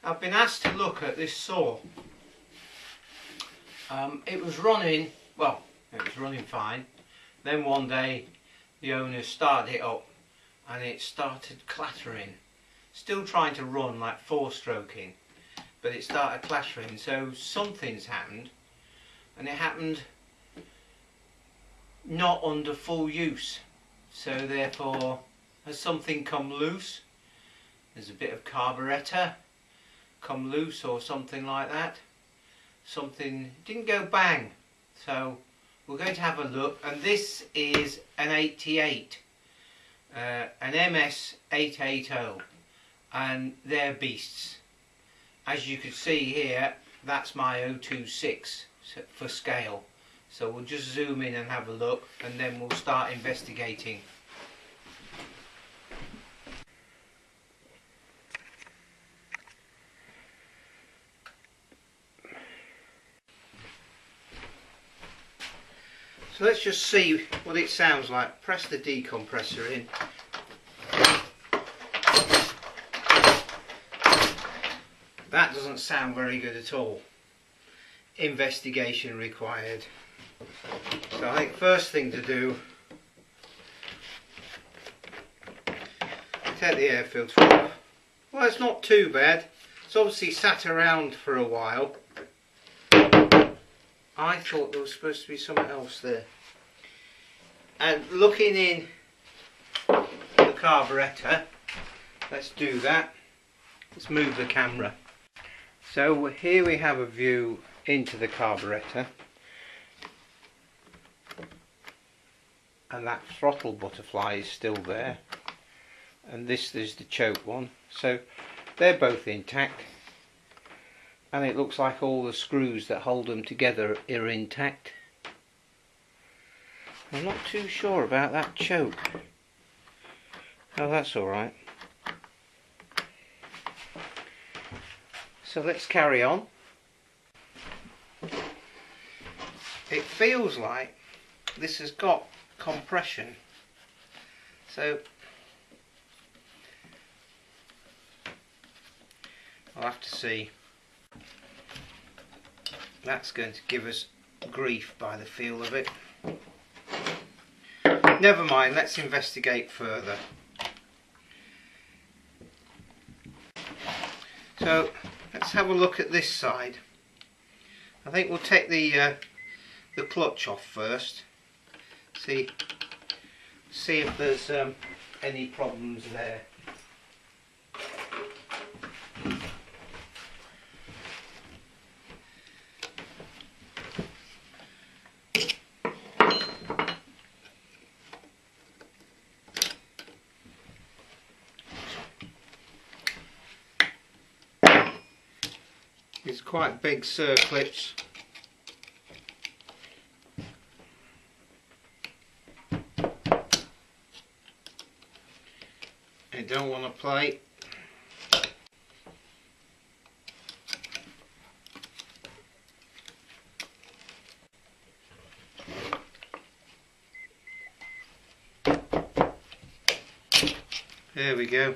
I've been asked to look at this saw. It was running, well, it was running fine. Then one day the owner started it up and it started clattering. Still trying to run like four-stroking, but it started clattering, so something's happened, and it happened not under full use. So therefore, has something come loose? There's a bit of carburetor come loose or something like that. Something didn't go bang, so we're going to have a look. And this is an 88, an MS880, and they're beasts. As you can see here, that's my 026 for scale. So we'll just zoom in and have a look, and then we'll start investigating. So let's just see what it sounds like. Press the decompressor in. That doesn't sound very good at all. Investigation required. So I think first thing to do, take the air filter off. Well, it's not too bad. It's obviously sat around for a while. I thought there was supposed to be something else there. And looking in the carburetor, let's do that. Let's move the camera. So here we have a view into the carburetor, and that throttle butterfly is still there, and this is the choke one, so they're both intact, and it looks like all the screws that hold them together are intact. I'm not too sure about that choke. Oh, that's alright. So let's carry on. It feels like this has got compression, so I'll have to see. That's going to give us grief by the feel of it. Never mind, let's investigate further. So let's have a look at this side. I think we'll take the clutch off first. See if there's any problems there. It's quite big circlips. I don't want to play. There we go.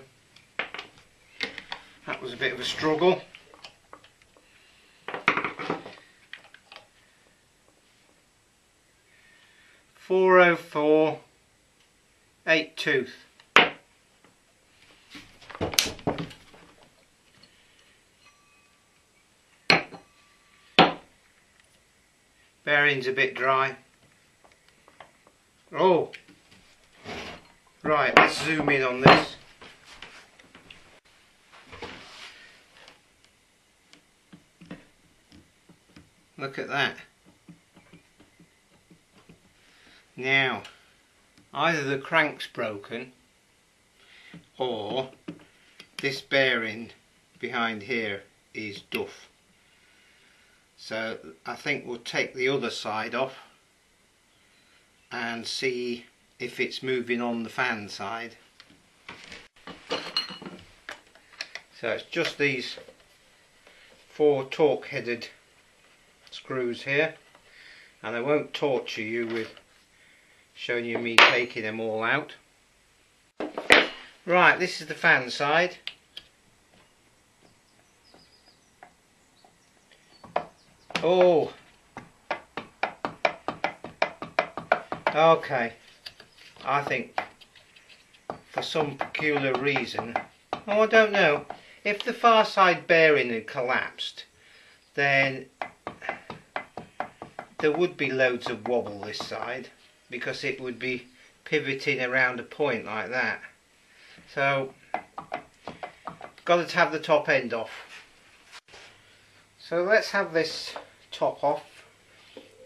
That was a bit of a struggle. .404 8 tooth. Bearing's a bit dry. Oh, right, let's zoom in on this. Look at that. Now, either the crank's broken or this bearing behind here is duff. So I think we'll take the other side off and see if it's moving on the fan side. So it's just these 4 torque headed screws here, and I won't torture you with showing you me taking them all out. Right, this is the fan side. Oh, okay. I think for some peculiar reason, oh, I don't know, if the far side bearing had collapsed, then there would be loads of wobble this side, because it would be pivoting around a point like that. So got to have the top end off. So let's have this top off.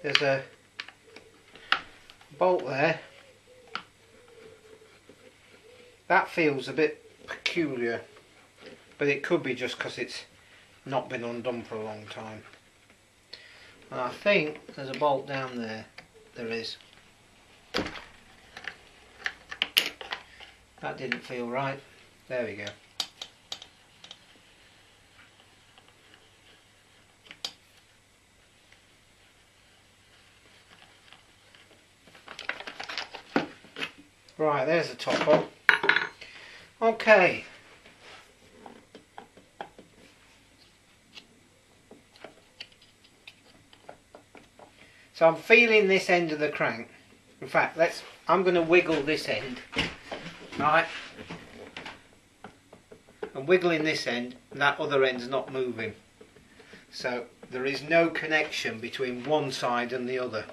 There's a bolt there. That feels a bit peculiar, but it could be just because it's not been undone for a long time. And I think there's a bolt down there. There is. That didn't feel right. There we go. Right, there's the top on. Okay. So I'm feeling this end of the crank. In fact, I'm going to wiggle this end. Right. I'm wiggling this end, and that other end's not moving. So there is no connection between one side and the other.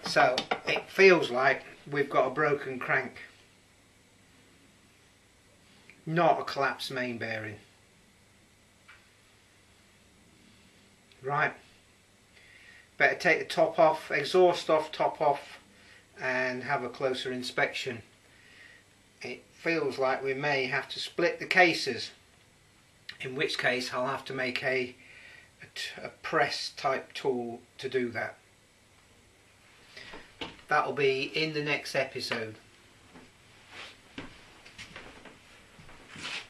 So it feels like we've got a broken crank, not a collapsed main bearing. Right, better take the top off, exhaust off, top off, and have a closer inspection. It feels like we may have to split the cases, in which case I'll have to make a press type tool to do that. That'll be in the next episode.